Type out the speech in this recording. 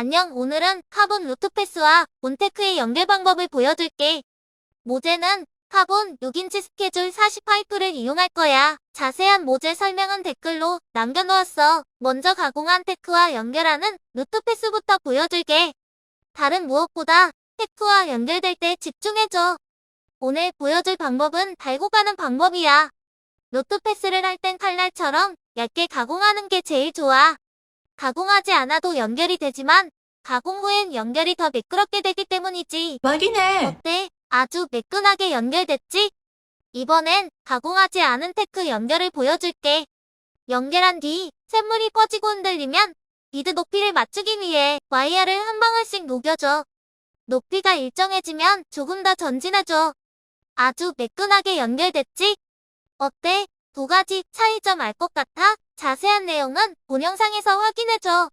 안녕, 오늘은 카본 루트패스와 온테크의 연결 방법을 보여줄게. 모제는 카본 6인치 스케줄 40파이프를 이용할 거야. 자세한 모제 설명은 댓글로 남겨놓았어. 먼저 가공한 테크와 연결하는 루트패스부터 보여줄게. 다른 무엇보다 테크와 연결될 때 집중해줘. 오늘 보여줄 방법은 달고 가는 방법이야. 루트패스를 할 땐 칼날처럼 얇게 가공하는 게 제일 좋아. 가공하지 않아도 연결이 되지만 가공 후엔 연결이 더 매끄럽게 되기 때문이지. 말이네. 어때? 아주 매끈하게 연결됐지? 이번엔 가공하지 않은 테크 연결을 보여줄게. 연결한 뒤 샘물이 퍼지고 흔들리면 비드 높이를 맞추기 위해 와이어를 한 방울씩 녹여줘. 높이가 일정해지면 조금 더 전진해줘. 아주 매끈하게 연결됐지? 어때? 두 가지 차이점 알 것 같아? 자세한 내용은 본 영상에서 확인해줘.